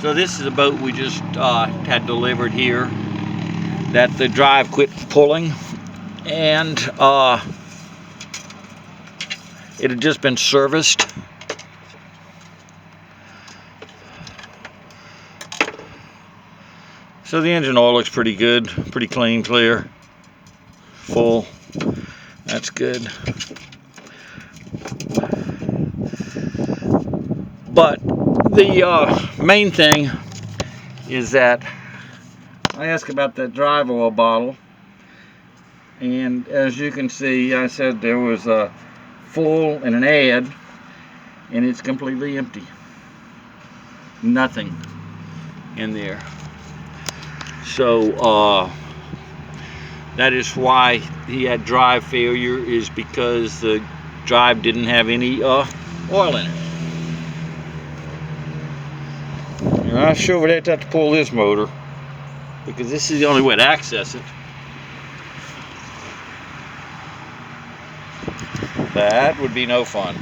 So this is a boat we just had delivered here that the drive quit pulling, and it had just been serviced. So the engine oil looks pretty good, pretty clean, clear, full. That's good. But the main thing is that I asked about that drive oil bottle, and as you can see, I said there was a full and an add, and it's completely empty. Nothing in there. So that is why he had drive failure, is because the drive didn't have any oil in it. And I sure would have to pull this motor, because this is the only way to access it. That would be no fun.